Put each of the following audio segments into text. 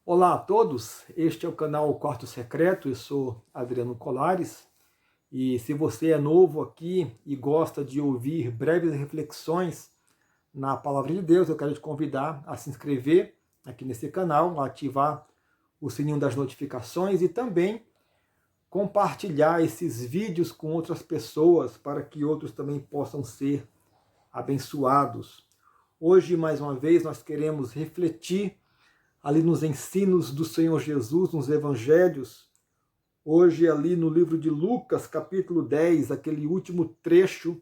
Olá a todos, este é o canal Quarto Secreto, eu sou Adriano Colares e se você é novo aqui e gosta de ouvir breves reflexões na Palavra de Deus, eu quero te convidar a se inscrever aqui nesse canal, a ativar o sininho das notificações e também compartilhar esses vídeos com outras pessoas para que outros também possam ser abençoados. Hoje, mais uma vez, nós queremos refletir ali nos ensinos do Senhor Jesus, nos evangelhos. Hoje ali no livro de Lucas, capítulo 10, aquele último trecho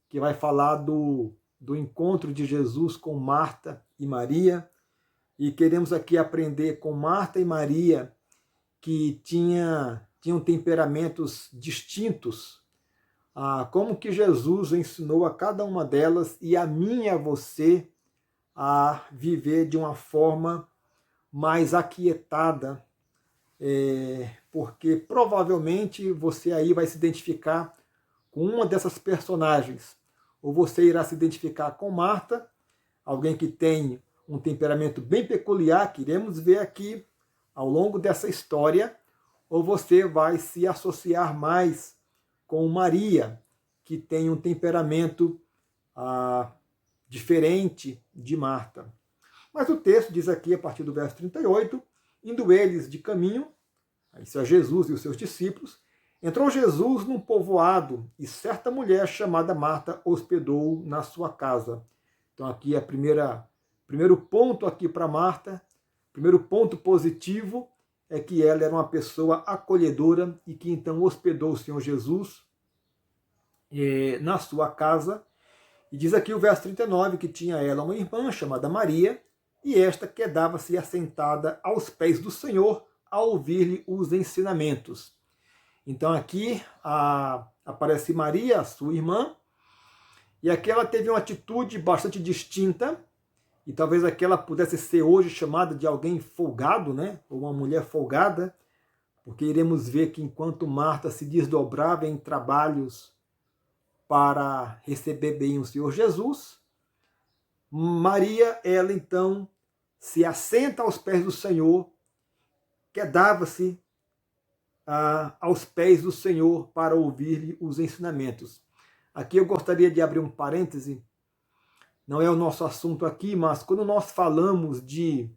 que vai falar do encontro de Jesus com Marta e Maria. E queremos aqui aprender com Marta e Maria, que tinham temperamentos distintos, como que Jesus ensinou a cada uma delas e a mim e a você a viver de uma forma mais aquietada, porque provavelmente você aí vai se identificar com uma dessas personagens, ou você irá se identificar com Marta, alguém que tem um temperamento bem peculiar, que iremos ver aqui ao longo dessa história, ou você vai se associar mais com Maria, que tem um temperamento diferente de Marta. Mas o texto diz aqui, a partir do verso 38, indo eles de caminho, isso é Jesus e os seus discípulos, entrou Jesus num povoado e certa mulher chamada Marta hospedou na sua casa. Então aqui é primeiro ponto aqui para Marta, primeiro ponto positivo é que ela era uma pessoa acolhedora e que então hospedou o Senhor Jesus na sua casa. E diz aqui o verso 39 que tinha ela uma irmã chamada Maria, e esta quedava-se assentada aos pés do Senhor a ouvir-lhe os ensinamentos. Então aqui aparece Maria, a sua irmã, e aqui ela teve uma atitude bastante distinta, e talvez aquela pudesse ser hoje chamada de alguém folgado, né? Ou uma mulher folgada, porque iremos ver que enquanto Marta se desdobrava em trabalhos para receber bem o Senhor Jesus, Maria, ela então se assenta aos pés do Senhor, quedava-se aos pés do Senhor para ouvir-lhe os ensinamentos. Aqui eu gostaria de abrir um parêntese, não é o nosso assunto aqui, mas quando nós falamos de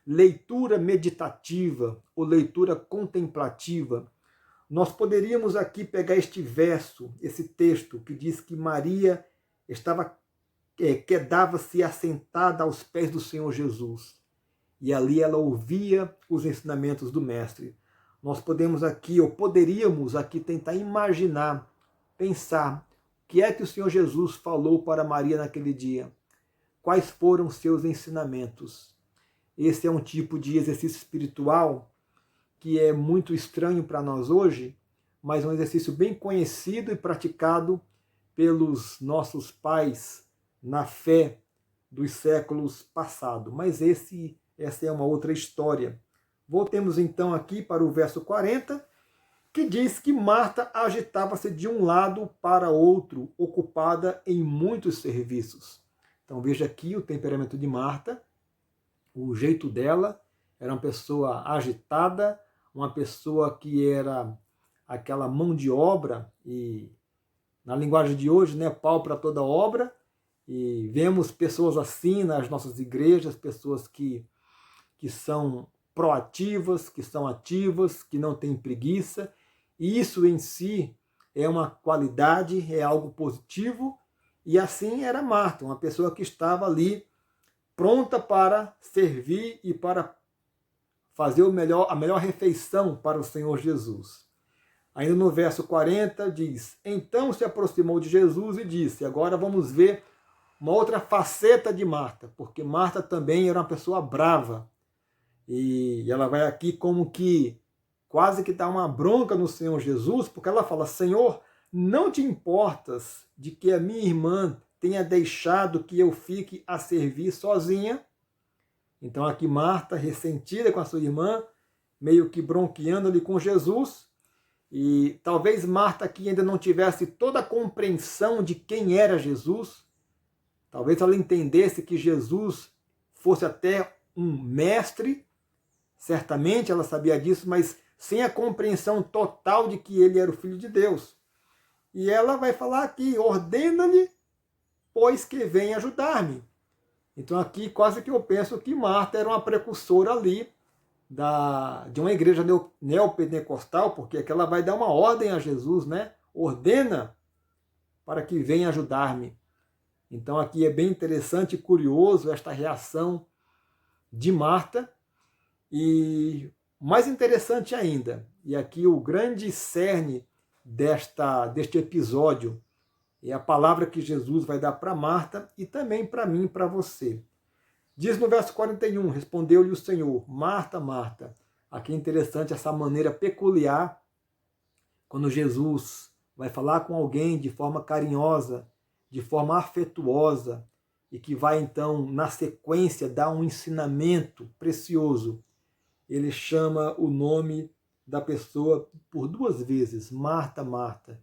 leitura meditativa ou leitura contemplativa, nós poderíamos aqui pegar este verso, esse texto que diz que Maria quedava-se assentada aos pés do Senhor Jesus. E ali ela ouvia os ensinamentos do Mestre. Nós podemos aqui, ou poderíamos aqui tentar imaginar, pensar, o que é que o Senhor Jesus falou para Maria naquele dia? Quais foram os seus ensinamentos? Esse é um tipo de exercício espiritual que é muito estranho para nós hoje, mas é um exercício bem conhecido e praticado pelos nossos pais na fé dos séculos passados. Mas essa é uma outra história. Voltemos então aqui para o verso 40, que diz que Marta agitava-se de um lado para outro, ocupada em muitos serviços. Então veja aqui o temperamento de Marta, o jeito dela, era uma pessoa agitada, uma pessoa que era aquela mão de obra, e na linguagem de hoje, né, pau para toda obra, e vemos pessoas assim nas nossas igrejas, pessoas que são proativas, que são ativas, que não têm preguiça, e isso em si é uma qualidade, é algo positivo, e assim era Marta, uma pessoa que estava ali pronta para servir e para fazer a melhor refeição para o Senhor Jesus. Ainda no verso 40 diz, então se aproximou de Jesus e disse, agora vamos ver uma outra faceta de Marta, porque Marta também era uma pessoa brava, e ela vai aqui como que quase que dá uma bronca no Senhor Jesus, porque ela fala, Senhor, não te importas de que a minha irmã tenha deixado que eu fique a servir sozinha? Então aqui Marta, ressentida com a sua irmã, meio que bronqueando ali com Jesus, e talvez Marta aqui ainda não tivesse toda a compreensão de quem era Jesus, talvez ela entendesse que Jesus fosse até um mestre, Certamente ela sabia disso, mas sem a compreensão total de que ele era o Filho de Deus. E ela vai falar aqui, ordena-lhe, pois que venha ajudar-me. Então aqui quase que eu penso que Marta era uma precursora ali de uma igreja neopentecostal, porque aqui ela vai dar uma ordem a Jesus, né? Ordena para que venha ajudar-me. Então aqui é bem interessante e curioso esta reação de Marta. E mais interessante ainda, e aqui o grande cerne deste episódio, é a palavra que Jesus vai dar para Marta e também para mim e para você. Diz no verso 41, respondeu-lhe o Senhor, Marta, Marta. Aqui é interessante essa maneira peculiar, quando Jesus vai falar com alguém de forma carinhosa, de forma afetuosa, e que vai então, na sequência, dar um ensinamento precioso. Ele chama o nome da pessoa por duas vezes, Marta, Marta.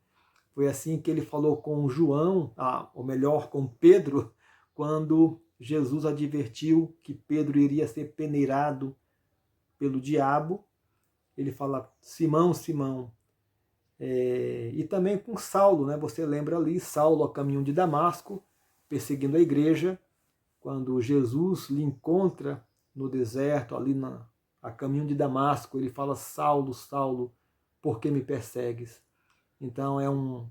Foi assim que ele falou com João, ou melhor, com Pedro, quando Jesus advertiu que Pedro iria ser peneirado pelo diabo. Ele fala, Simão, Simão. E também com Saulo, né? Você lembra ali, Saulo a caminho de Damasco, perseguindo a igreja, quando Jesus lhe encontra no deserto, ali a caminho de Damasco, ele fala, Saulo, Saulo, por que me persegues? Então é um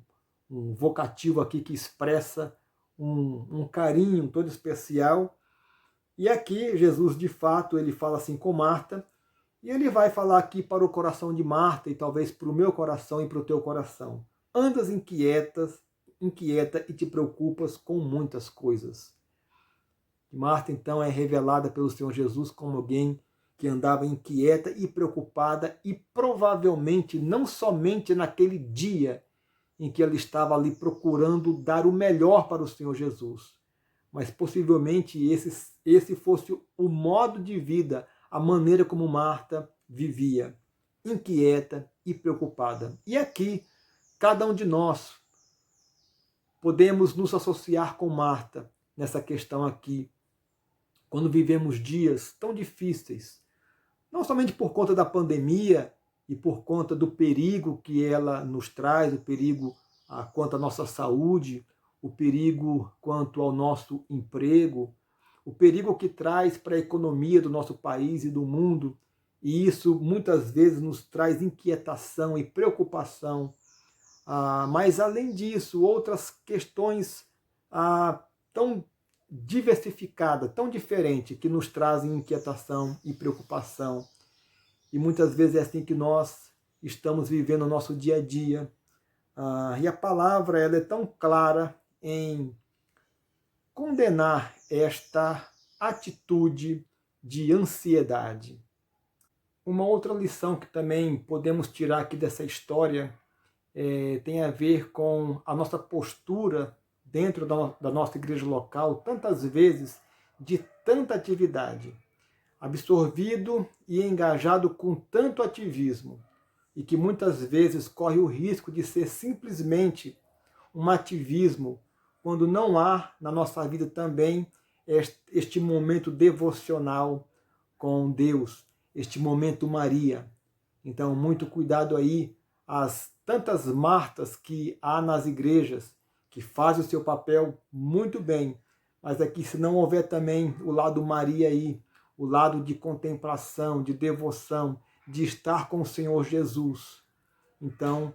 vocativo aqui que expressa um carinho todo especial. E aqui Jesus, de fato, ele fala assim com Marta, e ele vai falar aqui para o coração de Marta, e talvez para o meu coração e para o teu coração. Andas inquieta e te preocupas com muitas coisas. Marta, então, é revelada pelo Senhor Jesus como alguém que andava inquieta e preocupada, e provavelmente não somente naquele dia em que ela estava ali procurando dar o melhor para o Senhor Jesus, mas possivelmente esse fosse o modo de vida, a maneira como Marta vivia, inquieta e preocupada. E aqui, cada um de nós podemos nos associar com Marta nessa questão aqui, quando vivemos dias tão difíceis, não somente por conta da pandemia e por conta do perigo que ela nos traz, o perigo quanto à nossa saúde, o perigo quanto ao nosso emprego, o perigo que traz para a economia do nosso país e do mundo, e isso muitas vezes nos traz inquietação e preocupação. Mas além disso, outras questões tão diversificada, tão diferente, que nos trazem inquietação e preocupação. E muitas vezes é assim que nós estamos vivendo o nosso dia a dia. E a palavra ela é tão clara em condenar esta atitude de ansiedade. Uma outra lição que também podemos tirar aqui dessa história tem a ver com a nossa postura dentro da nossa igreja local, tantas vezes de tanta atividade, absorvido e engajado com tanto ativismo, e que muitas vezes corre o risco de ser simplesmente um ativismo, quando não há na nossa vida também este momento devocional com Deus, este momento Maria. Então, muito cuidado aí, as tantas Martas que há nas igrejas, que fazem o seu papel muito bem, mas aqui se não houver também o lado Maria aí, o lado de contemplação, de devoção, de estar com o Senhor Jesus, então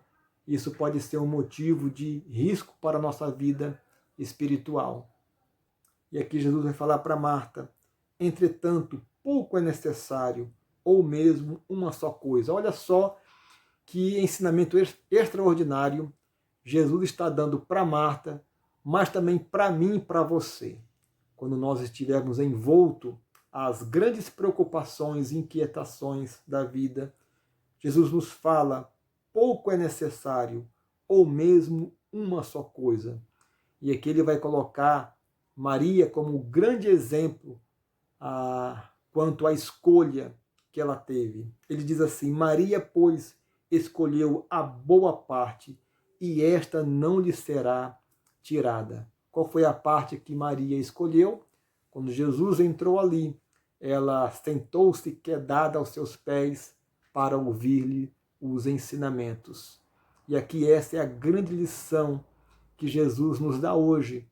isso pode ser um motivo de risco para a nossa vida espiritual. E aqui Jesus vai falar para Marta, entretanto, pouco é necessário, ou mesmo uma só coisa. Olha só que ensinamento extraordinário Jesus está dando para Marta, mas também para mim e para você. Quando nós estivermos envolto às grandes preocupações e inquietações da vida, Jesus nos fala, pouco é necessário, ou mesmo uma só coisa. E aqui ele vai colocar Maria como grande exemplo quanto à escolha que ela teve. Ele diz assim, Maria, pois, escolheu a boa parte, e esta não lhe será tirada. Qual foi a parte que Maria escolheu? Quando Jesus entrou ali, ela sentou-se quedada aos seus pés para ouvir-lhe os ensinamentos. E aqui essa é a grande lição que Jesus nos dá hoje,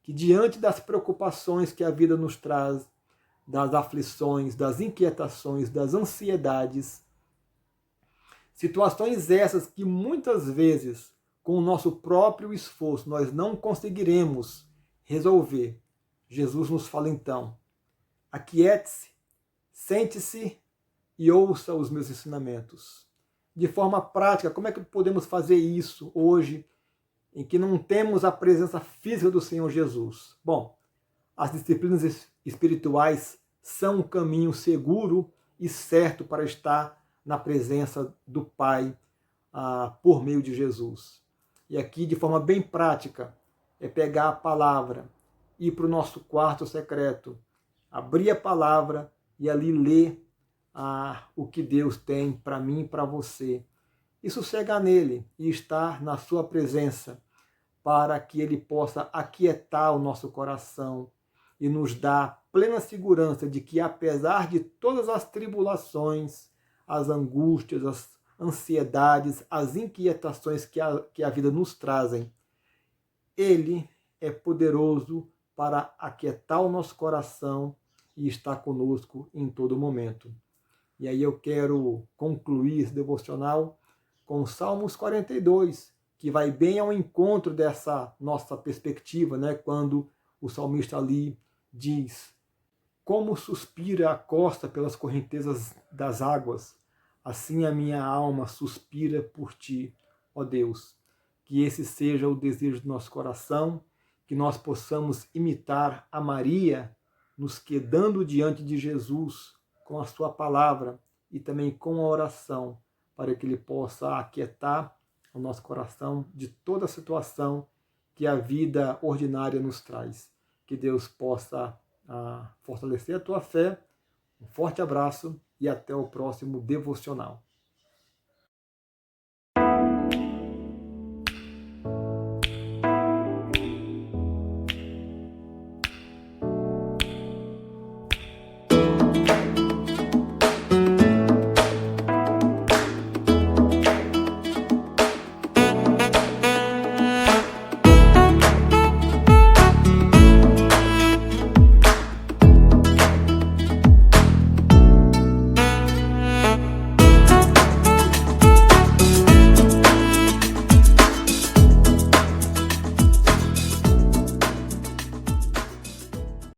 que diante das preocupações que a vida nos traz, das aflições, das inquietações, das ansiedades, situações essas que muitas vezes, com o nosso próprio esforço, nós não conseguiremos resolver. Jesus nos fala então: aquiete-se, sente-se e ouça os meus ensinamentos. De forma prática, como é que podemos fazer isso hoje, em que não temos a presença física do Senhor Jesus? Bom, as disciplinas espirituais são um caminho seguro e certo para estar na presença do Pai por meio de Jesus. E aqui, de forma bem prática, é pegar a palavra, ir para o nosso quarto secreto, abrir a palavra e ali ler o que Deus tem para mim e para você. E sossegar nele e estar na sua presença, para que ele possa aquietar o nosso coração e nos dar plena segurança de que, apesar de todas as tribulações, as angústias, as ansiedades, as inquietações que a vida nos trazem, ele é poderoso para aquietar o nosso coração e estar conosco em todo momento. E aí eu quero concluir esse devocional com o Salmos 42, que vai bem ao encontro dessa nossa perspectiva, né? Quando o salmista ali diz: como suspira a costa pelas correntezas das águas, assim a minha alma suspira por ti, ó Deus. Que esse seja o desejo do nosso coração, que nós possamos imitar a Maria, nos quedando diante de Jesus com a sua palavra e também com a oração, para que ele possa aquietar o nosso coração de toda a situação que a vida ordinária nos traz. Que Deus possa fortalecer a tua fé. Um forte abraço e até o próximo devocional.